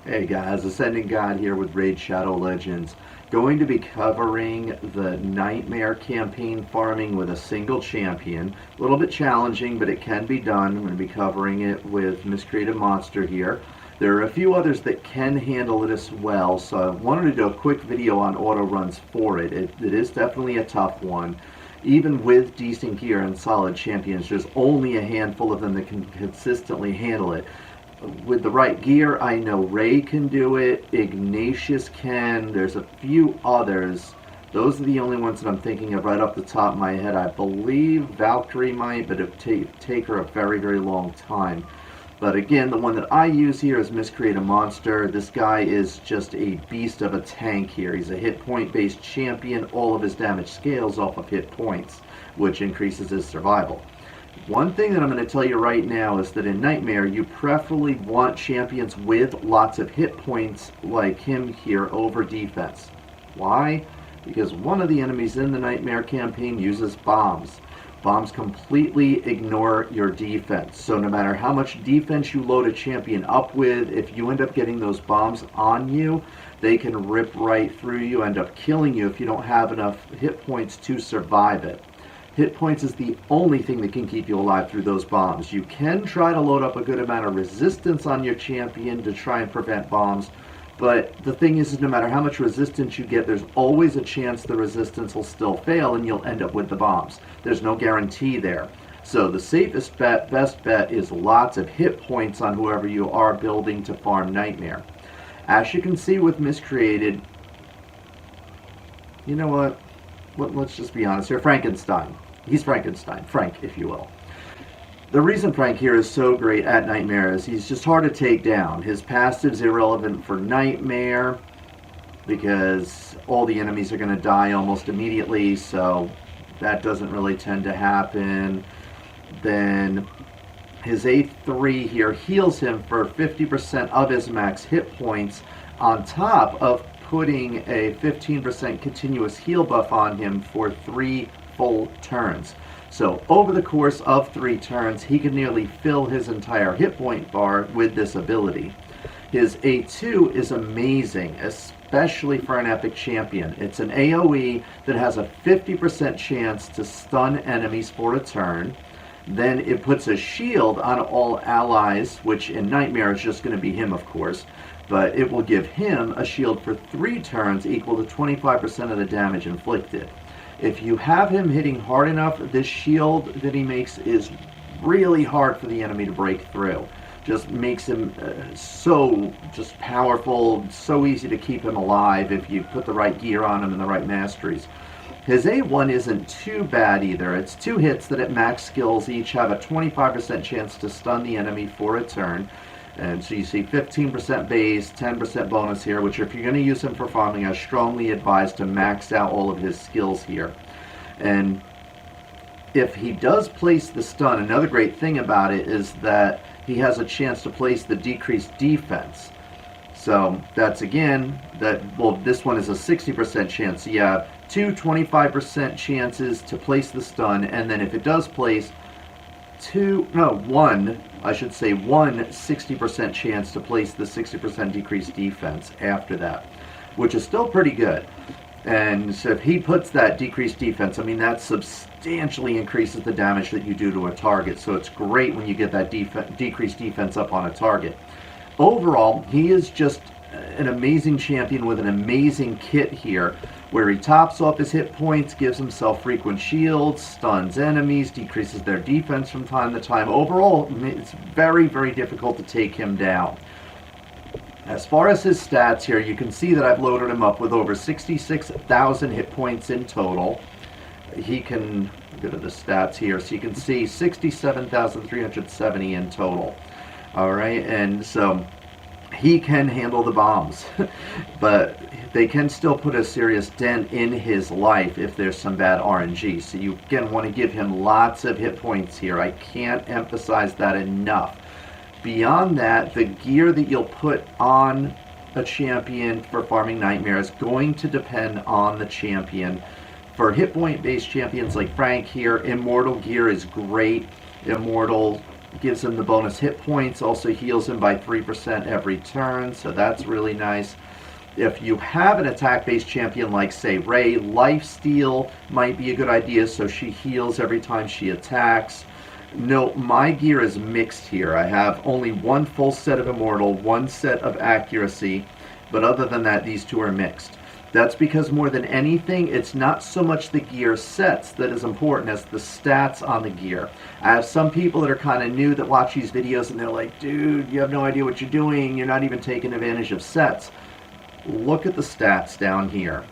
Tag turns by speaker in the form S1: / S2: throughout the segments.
S1: Hey guys, AscendantGod here with Raid Shadow Legends. Going to be covering the Nightmare campaign farming with a single champion. A little bit challenging, but it can be done. I'm going to be covering it with Miscreated Monster here. There are a few others that can handle it as well, so I wanted to do a quick video on auto runs for it. It is definitely a tough one. Even with decent gear and solid champions, there's only a handful of them that can consistently handle it. With the right gear, I know Ray can do it, Ignatius can, there's a few others. Those are the only ones that I'm thinking of right off the top of my head. I believe Valkyrie might, but it would take her a very, very long time. But again, the one that I use here is Miscreated Monster. This guy is just a beast of a tank here. He's a hit point based champion. All of his damage scales off of hit points, which increases his survival. One thing that I'm going to tell you right now is that in Nightmare, you preferably want champions with lots of hit points like him here over defense. Why? Because one of the enemies in the Nightmare campaign uses bombs. Bombs completely ignore your defense. So no matter how much defense you load a champion up with, if you end up getting those bombs on you, they can rip right through you, end up killing you if you don't have enough hit points to survive it. Hit points is the only thing that can keep you alive through those bombs. You can try to load up a good amount of resistance on your champion to try and prevent bombs, but the thing is no matter how much resistance you get, there's always a chance the resistance will still fail and you'll end up with the bombs. There's no guarantee there. So the safest bet, best bet, is lots of hit points on whoever you are building to farm Nightmare. As you can see with Miscreated, you know what? Let's just be honest here. Frankenstein. He's Frankenstein. Frank, if you will. The reason Frank here is so great at Nightmare is he's just hard to take down. His passive's irrelevant for Nightmare because all the enemies are going to die almost immediately, so that doesn't really tend to happen. Then his A3 here heals him for 50% of his max hit points on top of putting a 15% continuous heal buff on him for 3 full turns. So over the course of 3 turns, he can nearly fill his entire hit point bar with this ability. His A2 is amazing, especially for an epic champion. It's an AoE that has a 50% chance to stun enemies for a turn. Then it puts a shield on all allies, which in Nightmare is just going to be him, of course. But it will give him a shield for 3 turns equal to 25% of the damage inflicted. If you have him hitting hard enough, this shield that he makes is really hard for the enemy to break through. Just makes him so just powerful, so easy to keep him alive if you put the right gear on him and the right masteries. His A1 isn't too bad either. It's 2 hits that at max skills each have a 25% chance to stun the enemy for a turn. And so you see 15% base, 10% bonus here, which if you're going to use him for farming, I strongly advise to max out all of his skills here. And if he does place the stun, another great thing about it is that he has a chance to place the decreased defense. So that's again, this one is a 60% chance. So you have 2 25% chances to place the stun, and then if it does place, one 60% chance to place the 60% decreased defense after that, which is still pretty good. And so if he puts that decreased defense, I mean, that substantially increases the damage that you do to a target. So it's great when you get that decreased defense up on a target. Overall, he is just an amazing champion with an amazing kit here, where he tops off his hit points, gives himself frequent shields, stuns enemies, decreases their defense from time to time. Overall, it's very, very difficult to take him down. As far as his stats here, you can see that I've loaded him up with over 66,000 hit points in total. He can go to the stats here, so you can see 67,370 in total. Alright, and so he can handle the bombs, but they can still put a serious dent in his life if there's some bad RNG. So you again want to give him lots of hit points here. I can't emphasize that enough. Beyond that, the gear that you'll put on a champion for farming Nightmare is going to depend on the champion. For hit point based champions like Frank here, Immortal gear is great. Immortal gives him the bonus hit points, also heals him by 3% every turn, so that's really nice. If you have an attack-based champion like, say, Ray, Lifesteal might be a good idea, so she heals every time she attacks. Note, my gear is mixed here. I have only one full set of Immortal, one set of Accuracy, but other than that, these two are mixed. That's because more than anything, it's not so much the gear sets that is important as the stats on the gear. I have some people that are kind of new that watch these videos and they're like, dude, you have no idea what you're doing. You're not even taking advantage of sets. Look at the stats down here.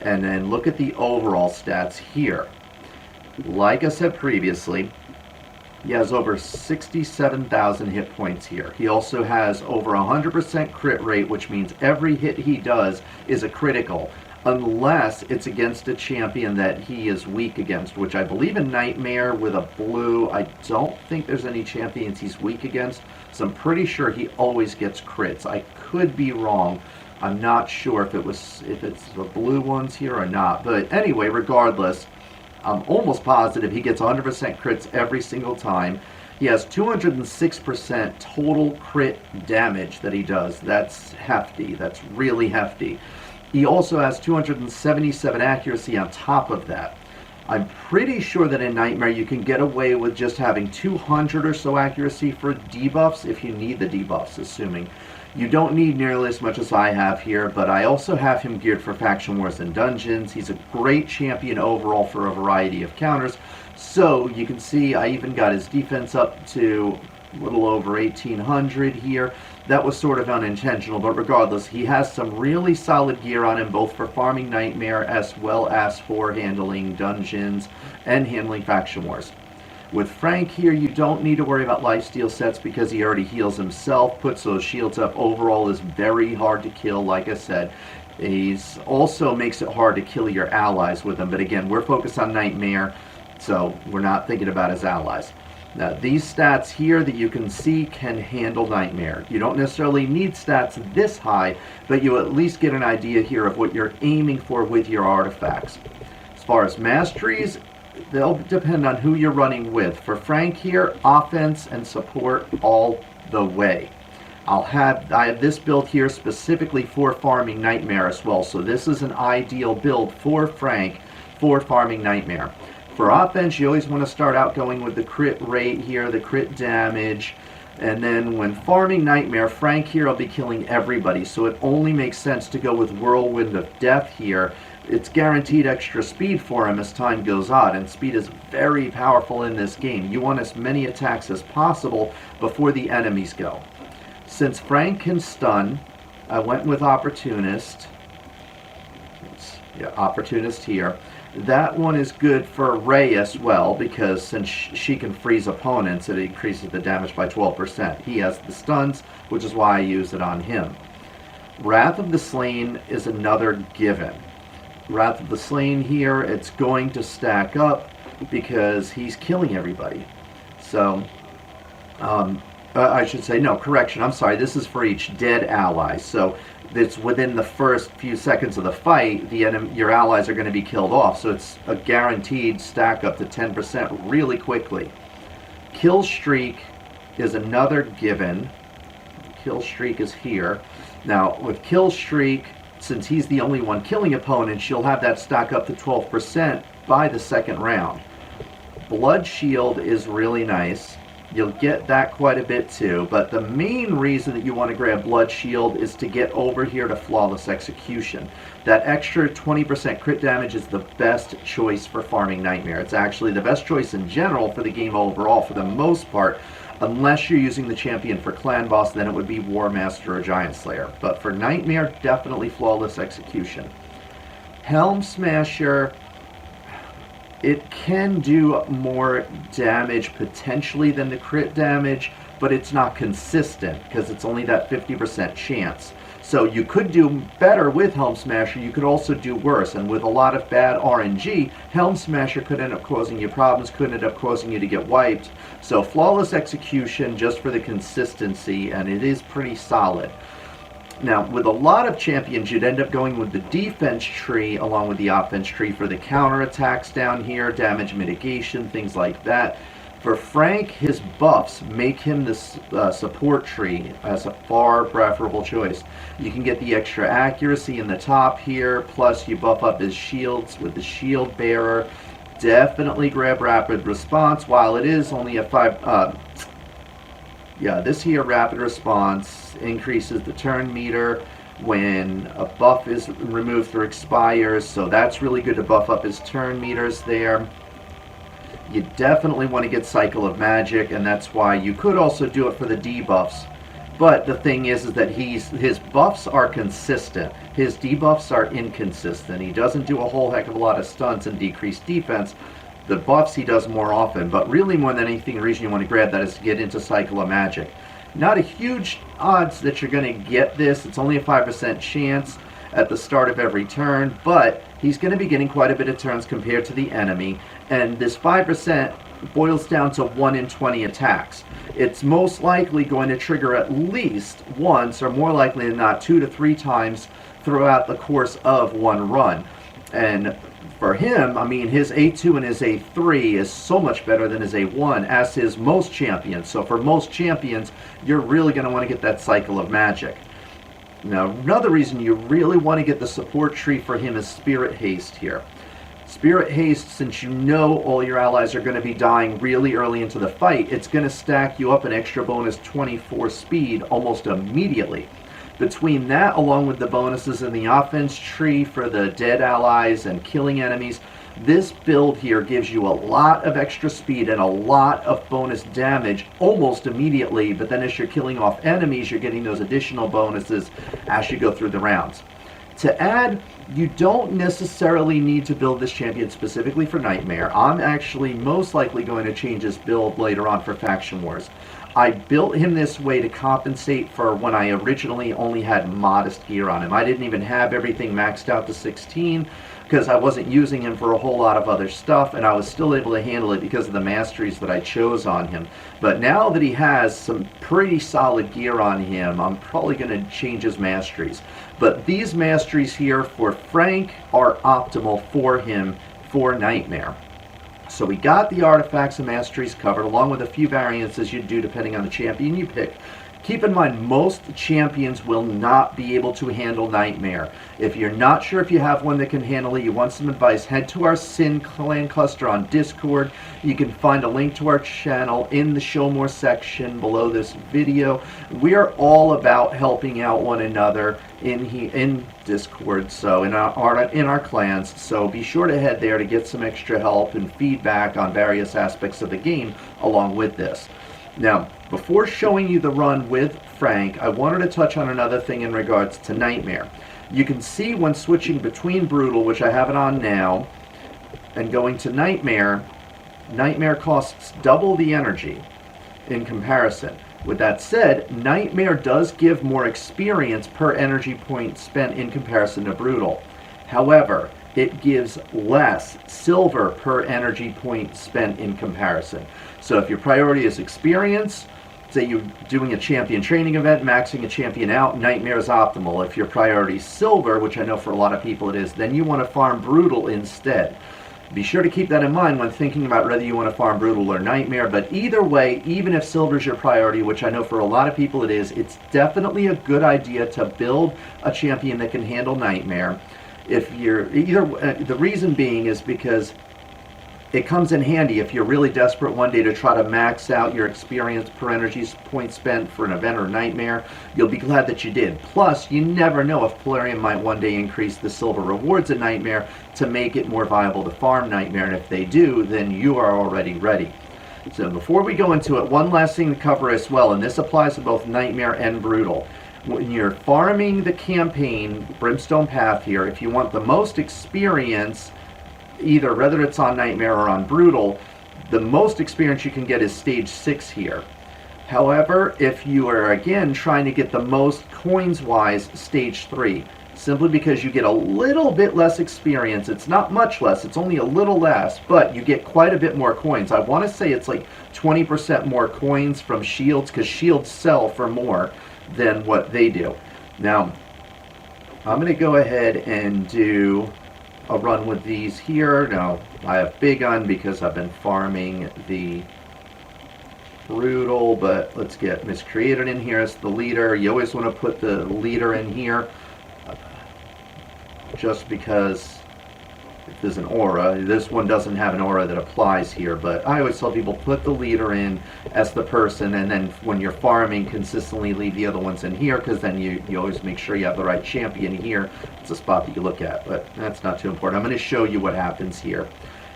S1: And then look at the overall stats here. Like I said previously, he has over 67,000 hit points here. He also has over 100% crit rate, which means every hit he does is a critical, unless it's against a champion that he is weak against, which I believe in Nightmare with a blue, I don't think there's any champions he's weak against, so I'm pretty sure he always gets crits. I could be wrong. I'm not sure if it's the blue ones here or not, but anyway, regardless, I'm almost positive he gets 100% crits every single time. He has 206% total crit damage that he does. That's hefty. That's really hefty. He also has 277 accuracy on top of that. I'm pretty sure that in Nightmare you can get away with just having 200 or so accuracy for debuffs if you need the debuffs, assuming. You don't need nearly as much as I have here, but I also have him geared for Faction Wars and Dungeons. He's a great champion overall for a variety of counters. So you can see I even got his defense up to a little over 1800 here. That was sort of unintentional, but regardless, he has some really solid gear on him, both for farming Nightmare as well as for handling Dungeons and handling Faction Wars. With Frank here, you don't need to worry about lifesteal sets because he already heals himself, puts those shields up. Overall is very hard to kill, like I said. He's also makes it hard to kill your allies with him, but again, we're focused on Nightmare, so we're not thinking about his allies. Now, these stats here that you can see can handle Nightmare. You don't necessarily need stats this high, but you at least get an idea here of what you're aiming for with your artifacts. As far as masteries, they'll depend on who you're running with. For Frank here, offense and support all the way. I have this build here specifically for farming Nightmare as well, so this is an ideal build for Frank for farming Nightmare. For offense, you always want to start out going with the crit rate here, the crit damage, and then when farming Nightmare, Frank here will be killing everybody, so it only makes sense to go with Whirlwind of Death here. It's guaranteed extra speed for him as time goes on, and speed is very powerful in this game. You want as many attacks as possible before the enemies go. Since Frank can stun, I went with Opportunist. Opportunist here. That one is good for Ray as well, because since she can freeze opponents, it increases the damage by 12%. He has the stuns, which is why I use it on him. Wrath of the Slain is another given. Wrath of the Slain here, it's going to stack up because he's killing everybody. So, I should say, no, correction, I'm sorry, this is for each dead ally. So, it's within the first few seconds of the fight, your allies are going to be killed off. So, it's a guaranteed stack up to 10% really quickly. Kill Streak is another given. Kill Streak is here. Now, with Kill Streak, since he's the only one killing opponents, you'll have that stack up to 12% by the second round. Blood Shield is really nice. You'll get that quite a bit too, but the main reason that you want to grab Blood Shield is to get over here to Flawless Execution. That extra 20% crit damage is the best choice for farming Nightmare. It's actually the best choice in general for the game overall for the most part, unless you're using the champion for Clan Boss, then it would be War Master or Giant Slayer. But for Nightmare, definitely Flawless Execution. Helm Smasher, it can do more damage potentially than the crit damage, but it's not consistent because it's only that 50% chance. So you could do better with Helm Smasher, you could also do worse, and with a lot of bad RNG, Helm Smasher could end up causing you problems, could end up causing you to get wiped. So Flawless Execution just for the consistency, and it is pretty solid. Now, with a lot of champions, you'd end up going with the defense tree along with the offense tree for the counterattacks down here, damage mitigation, things like that. For Frank, his buffs make him the support tree as a far preferable choice. You can get the extra accuracy in the top here, plus you buff up his shields with the shield bearer. Definitely grab rapid response. While it is only a 5, this here rapid response increases the turn meter when a buff is removed or expires, so that's really good to buff up his turn meters there. You definitely want to get Cycle of Magic, and that's why you could also do it for the debuffs. But the thing is that his buffs are consistent. His debuffs are inconsistent. He doesn't do a whole heck of a lot of stunts and decreased defense. The buffs he does more often, but really more than anything, the reason you want to grab that is to get into Cycle of Magic. Not a huge odds that you're going to get this. It's only a 5% chance at the start of every turn, but he's going to be getting quite a bit of turns compared to the enemy, and this 5% boils down to 1 in 20 attacks. It's most likely going to trigger at least once, or more likely than not, 2 to 3 times throughout the course of one run. And for him, I mean, his A2 and his A3 is so much better than his A1, as his most champions. So for most champions, you're really going to want to get that Cycle of Magic. Now, another reason you really want to get the support tree for him is Spirit Haste here. Spirit Haste, since you know all your allies are going to be dying really early into the fight, it's going to stack you up an extra bonus 24 speed almost immediately. Between that, along with the bonuses in the offense tree for the dead allies and killing enemies, this build here gives you a lot of extra speed and a lot of bonus damage almost immediately, but then as you're killing off enemies, you're getting those additional bonuses as you go through the rounds. To add, you don't necessarily need to build this champion specifically for Nightmare. I'm actually most likely going to change this build later on for Faction Wars. I built him this way to compensate for when I originally only had modest gear on him. I didn't even have everything maxed out to 16 because I wasn't using him for a whole lot of other stuff, and I was still able to handle it because of the masteries that I chose on him. But now that he has some pretty solid gear on him, I'm probably going to change his masteries. But these masteries here for Frank are optimal for him for Nightmare. So we got the artifacts and masteries covered, along with a few variances you do depending on the champion you pick. Keep in mind, most champions will not be able to handle Nightmare. If you're not sure if you have one that can handle it, you want some advice, head to our Sin Clan cluster on Discord. You can find a link to our channel in the Show More section below this video. We are all about helping out one another in Discord, so in our clans. So be sure to head there to get some extra help and feedback on various aspects of the game along with this. Now, before showing you the run with Frank, I wanted to touch on another thing in regards to Nightmare. You can see when switching between Brutal, which I have it on now, and going to Nightmare, Nightmare costs double the energy in comparison. With that said, Nightmare does give more experience per energy point spent in comparison to Brutal. However, it gives less silver per energy point spent in comparison. So if your priority is experience, say you're doing a champion training event, maxing a champion out, Nightmare is optimal. If your priority is silver, which I know for a lot of people it is, then you want to farm Brutal instead. Be sure to keep that in mind when thinking about whether you want to farm Brutal or Nightmare, but either way, even if silver is your priority, which I know for a lot of people it is, it's definitely a good idea to build a champion that can handle Nightmare. If you're the reason being is because it comes in handy if you're really desperate one day to try to max out your experience per energy point spent for an event or Nightmare. You'll be glad that you did. Plus, you never know if Polarium might one day increase the silver rewards in Nightmare to make it more viable to farm Nightmare, and if they do, then you are already ready. So before we go into it, one last thing to cover as well, and this applies to both Nightmare and Brutal. When you're farming the campaign, Brimstone Path here, if you want the most experience, either whether it's on Nightmare or on Brutal, the most experience you can get is stage 6 here. However, if you are again trying to get the most coins wise, stage 3, simply because you get a little bit less experience. It's not much less, it's only a little less, but you get quite a bit more coins. I want to say it's like 20% more coins from shields, because shields sell for more than what they do. Now, I'm going to go ahead and do a run with these here. Now, I have Big Gun because I've been farming the brutal, but let's get miscreated in here as the leader. You always want to put the leader in here, just because if there's an aura, this one doesn't have an aura that applies here, but I always tell people put the leader in as the person, and then when you're farming, consistently leave the other ones in here, because then you always make sure you have the right champion here. It's a spot that you look at, but that's not too important. I'm going to show you what happens here.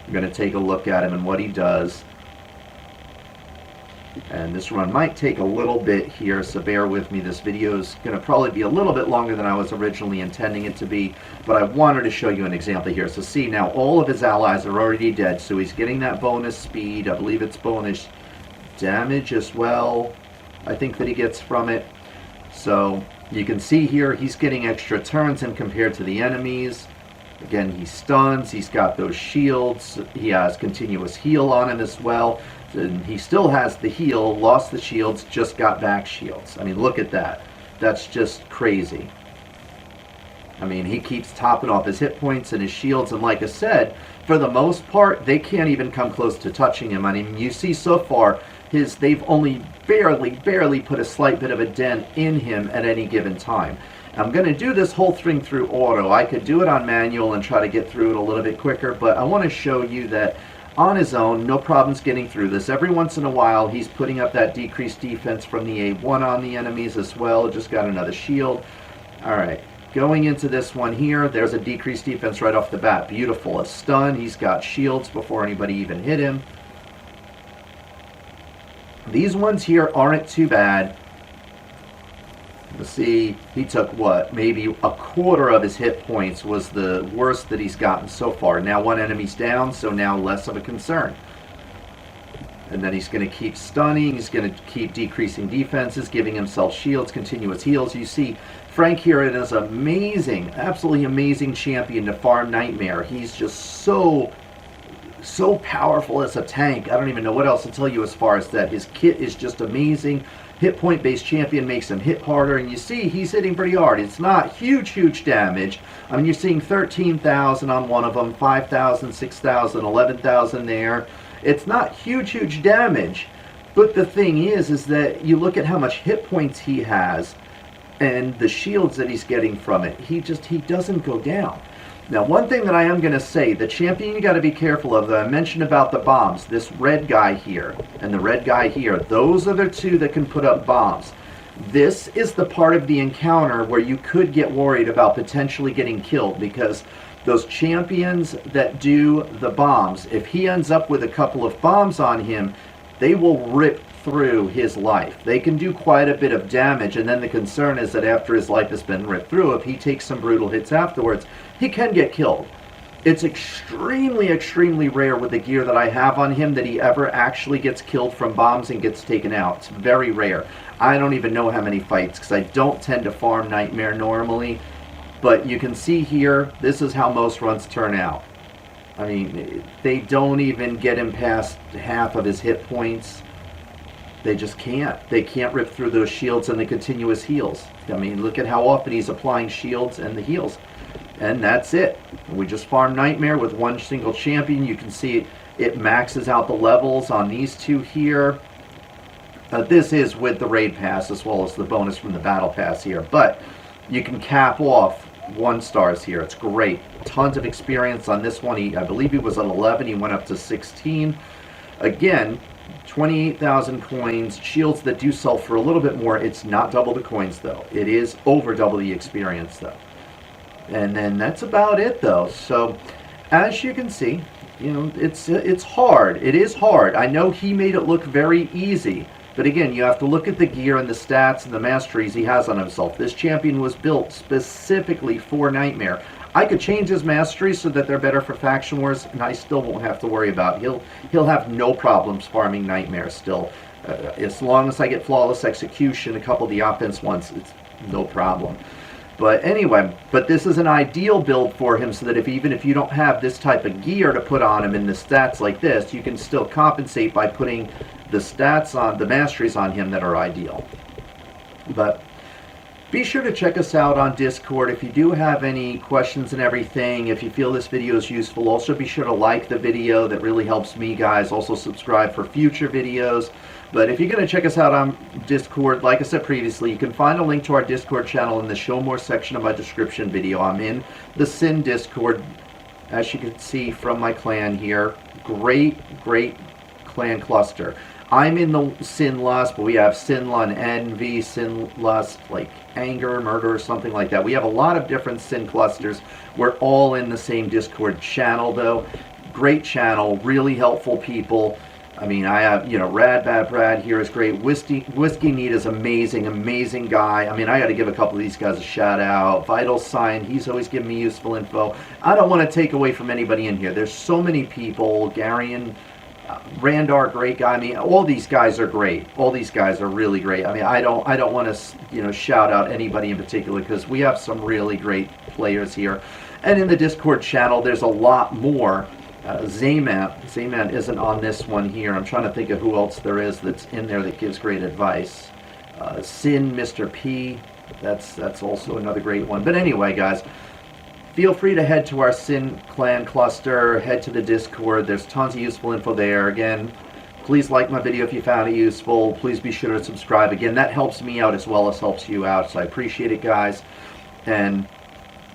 S1: I'm going to take a look at him and what he does. And this run might take a little bit here, so bear with me. This video is going to probably be a little bit longer than I was originally intending it to be, but I wanted to show you an example here. So see, now all of his allies are already dead, so he's getting that bonus speed. I believe it's bonus damage as well, I think, that he gets from it. So you can see here he's getting extra turns and compared to the enemies. Again, he stuns, he's got those shields, he has continuous heal on him as well. And he still has the heal, lost the shields, just got back shields. I mean, look at that. That's just crazy. I mean, he keeps topping off his hit points and his shields, and like I said, for the most part, they can't even come close to touching him. I mean, you see so far, they've only barely put a slight bit of a dent in him at any given time. I'm going to do this whole thing through auto. I could do it on manual and try to get through it a little bit quicker, but I want to show you that on his own, no problems getting through this. Every once in a while, he's putting up that decreased defense from the A1 on the enemies as well. Just got another shield. All right, going into this one here, there's a decreased defense right off the bat. Beautiful. A stun. He's got shields before anybody even hit him. These ones here aren't too bad. Let's see, he took what, maybe a quarter of his hit points was the worst that he's gotten so far. Now one enemy's down, so now less of a concern. And then he's going to keep stunning, he's going to keep decreasing defenses, giving himself shields, continuous heals. You see, Frank here is an amazing, absolutely amazing champion to farm Nightmare. He's just so powerful as a tank. I don't even know what else to tell you as far as that. His kit is just amazing. Hit point based champion makes him hit harder, and you see he's hitting pretty hard. It's not huge damage. I mean, you're seeing 13,000 on one of them, 5,000, 6,000, 11,000 there. It's not huge damage, but the thing is that you look at how much hit points he has and the shields that he's getting from it. He doesn't go down. Now, one thing that I am going to say, the champion you got to be careful of, that I mentioned about the bombs, this red guy here and the red guy here, those are the two that can put up bombs. This is the part of the encounter where you could get worried about potentially getting killed, because those champions that do the bombs, if he ends up with a couple of bombs on him, they will rip through his life. They can do quite a bit of damage, and then the concern is that after his life has been ripped through, if he takes some brutal hits afterwards, he can get killed. It's extremely rare with the gear that I have on him that he ever actually gets killed from bombs and gets taken out. It's very rare. I don't even know how many fights, because I don't tend to farm Nightmare normally, but you can see here, this is how most runs turn out. I mean, they don't even get him past half of his hit points. They just can't. They can't rip through those shields and the continuous heals. I mean, look at how often he's applying shields and the heals. And that's it. We just farm Nightmare with one single champion. You can see it maxes out the levels on these two here. This is with the raid pass as well as the bonus from the battle pass here. But you can cap off 1 stars here. It's great. Tons of experience on this one. I believe he was at 11. He went up to 16. Again, 28,000 coins, shields that do sell for a little bit more. It's not double the coins though. It is over double the experience though. And then that's about it though. So as you can see, you know, it's hard. It is hard. I know he made it look very easy, but again, you have to look at the gear and the stats and the masteries he has on himself. This champion was built specifically for Nightmare. I could change his masteries so that they're better for faction wars, and I still won't have to worry about it. He'll have no problems farming Nightmare still. As long as I get flawless execution, a couple of the offense ones, it's no problem. But anyway, this is an ideal build for him, so that even if you don't have this type of gear to put on him in the stats like this, you can still compensate by putting the stats on, the masteries on him that are ideal. But Be sure to check us out on Discord. If you do have any questions and everything, if you feel this video is useful, also be sure to like the video. That really helps me, guys. Also subscribe for future videos. But if you're going to check us out on Discord, like I said previously, you can find a link to our Discord channel in the Show More section of my description video. I'm in the Sin Discord, as you can see from my clan here. Great clan cluster. I'm in the Sin Lust, but we have Sin Lust, Envy, Sin Lust, like anger, murder, or something like that. We have a lot of different sin clusters. We're all in the same Discord channel, though. Great channel, really helpful people. I mean, I have, Rad Bad Brad here is great. Whiskey Neat is amazing guy. I mean, I got to give a couple of these guys a shout out. Vital Sign, he's always giving me useful info. I don't want to take away from anybody in here. There's so many people. Garion, Randar, great guy. I mean, all these guys are great. All these guys are really great. I mean, I don't want to, shout out anybody in particular, because we have some really great players here. And in the Discord channel, there's a lot more. Zayman isn't on this one here. I'm trying to think of who else there is that's in there that gives great advice. Sin, Mr. P, that's also another great one. But anyway, guys, feel free to head to our Sin Clan cluster, head to the Discord. There's tons of useful info there. Again, please like my video if you found it useful. Please be sure to subscribe. Again, that helps me out as well as helps you out, so I appreciate it, guys. And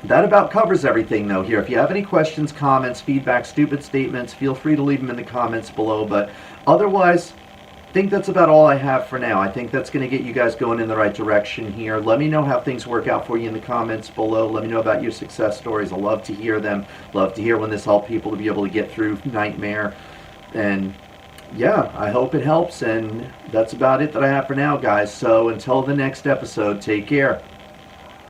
S1: that about covers everything, though, here. If you have any questions, comments, feedback, stupid statements, feel free to leave them in the comments below. But otherwise, I think that's about all I have for now. I think that's going to get you guys going in the right direction here. Let me know how things work out for you in the comments below. Let me know about your success stories. I love to hear them. Love to hear when this helped people to be able to get through Nightmare. And yeah, I hope it helps. And that's about it that I have for now, guys. So until the next episode, take care.